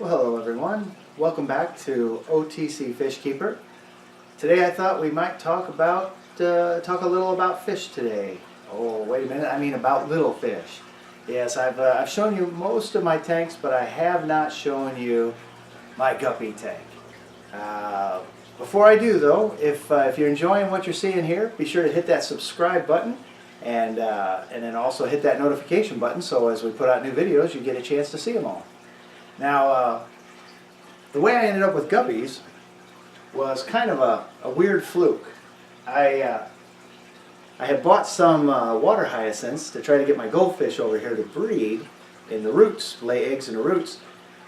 Well, hello everyone. Welcome back to OTC Fish Keeper. Today I thought we might talk a little about fish today. Oh, wait a minute. I mean about little fish. Yes, I've shown you most of my tanks, but I have not shown you my guppy tank. Before I do, though, if you're enjoying what you're seeing here, be sure to hit that subscribe button and then also hit that notification button so as we put out new videos, you get a chance to see them all. Now, the way I ended up with guppies was kind of a weird fluke. I had bought some water hyacinths to try to get my goldfish over here to breed in the roots, lay eggs in the roots,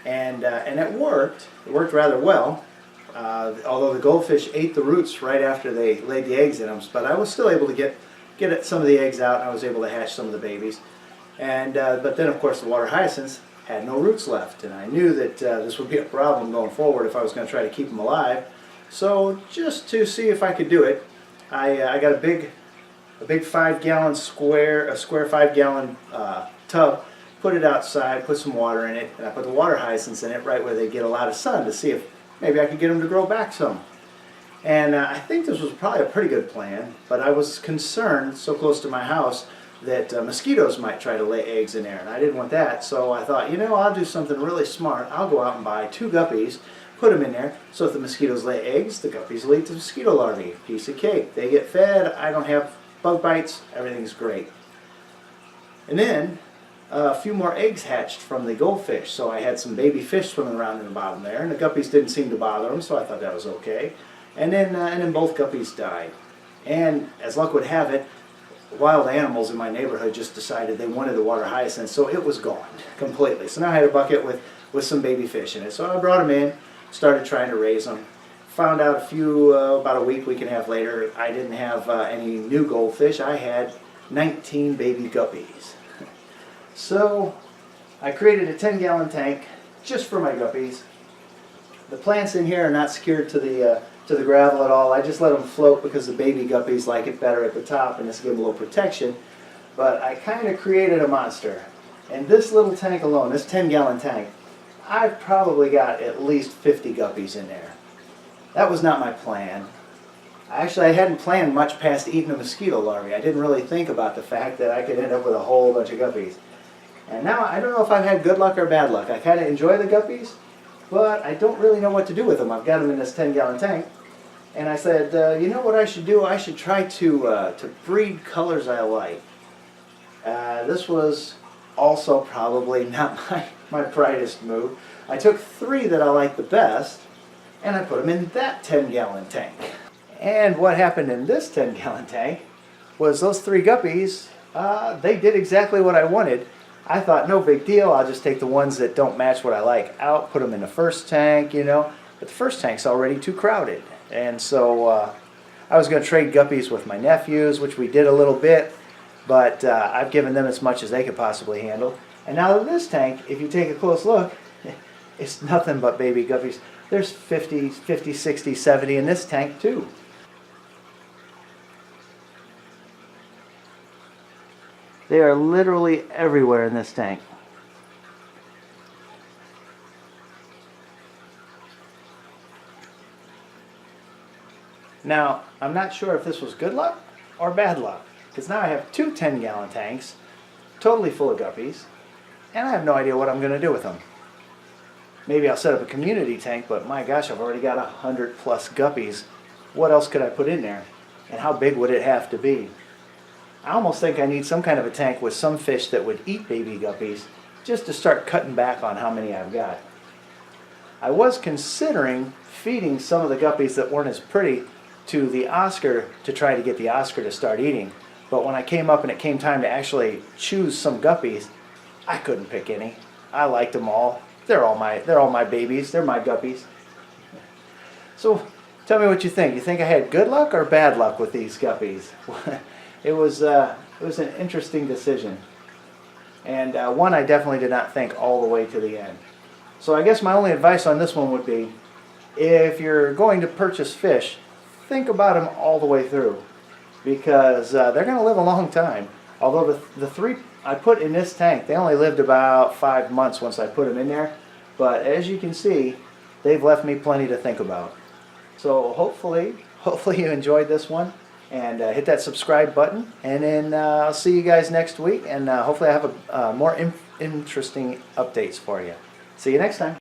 and it worked. It worked rather well, although the goldfish ate the roots right after they laid the eggs in them. But I was still able to get some of the eggs out, and I was able to hatch some of the babies. And but then, of course, the water hyacinths had no roots left, and I knew that this would be a problem going forward if I was going to try to keep them alive. So just to see if I could do it, I got a big 5-gallon square 5-gallon tub, put it outside, put some water in it, and I put the water hyacinths in it right where they get a lot of sun to see if maybe I could get them to grow back some. And I think this was probably a pretty good plan, but I was concerned so close to my house that mosquitoes might try to lay eggs in there, and I didn't want that. So I thought, you know, I'll do something really smart. I'll go out and buy 2 guppies, put them in there, so if the mosquitoes lay eggs, the guppies lead to mosquito larvae. Piece of cake. They get fed, I don't have bug bites, everything's great. And then a few more eggs hatched from the goldfish, so I had some baby fish swimming around in the bottom there, and the guppies didn't seem to bother them, so I thought that was okay. And then both guppies died. And as luck would have it, wild animals in my neighborhood just decided they wanted the water hyacinth, so it was gone completely. So now I had a bucket with some baby fish in it. So I brought them in, started trying to raise them. Found out about a week and a half later, I didn't have any new goldfish. I had 19 baby guppies. So I created a 10-gallon tank just for my guppies. The plants in here are not secured to the gravel at all. I just let them float because the baby guppies like it better at the top, and this gives them a little protection. But I kind of created a monster. And this little tank alone, this 10-gallon tank, I've probably got at least 50 guppies in there. That was not my plan. Actually, I hadn't planned much past eating a mosquito larvae. I didn't really think about the fact that I could end up with a whole bunch of guppies. And now I don't know if I've had good luck or bad luck. I kind of enjoy the guppies, but I don't really know what to do with them. I've got them in this 10-gallon tank. And I said, you know what I should do? I should try to breed colors I like. This was also probably not my brightest move. I took 3 that I liked the best, and I put them in that 10-gallon tank. And what happened in this 10-gallon tank was those 3 guppies, they did exactly what I wanted. I thought, no big deal, I'll just take the ones that don't match what I like out, put them in the first tank, you know. But the first tank's already too crowded. And so I was going to trade guppies with my nephews, which we did a little bit, but I've given them as much as they could possibly handle. And now this tank, if you take a close look, it's nothing but baby guppies. There's 50, 60, 70 in this tank too. They are literally everywhere in this tank. Now, I'm not sure if this was good luck or bad luck, because now I have 2 10-gallon tanks, totally full of guppies, and I have no idea what I'm going to do with them. Maybe I'll set up a community tank, but my gosh, I've already got 100+ guppies. What else could I put in there? And how big would it have to be? I almost think I need some kind of a tank with some fish that would eat baby guppies, just to start cutting back on how many I've got. I was considering feeding some of the guppies that weren't as pretty to the Oscar to try to get the Oscar to start eating. But when I came up and it came time to actually choose some guppies, I couldn't pick any. I liked them all. They're all my babies. They're my guppies. So tell me what you think. You think I had good luck or bad luck with these guppies? It was an interesting decision. And one I definitely did not think all the way to the end. So I guess my only advice on this one would be, if you're going to purchase fish, think about them all the way through, because they're going to live a long time. Although the 3 I put in this tank, they only lived about 5 months once I put them in there. but as you can see, they've left me plenty to think about. So hopefully you enjoyed this one, and hit that subscribe button, and then I'll see you guys next week, and hopefully I have more interesting updates for you. See you next time.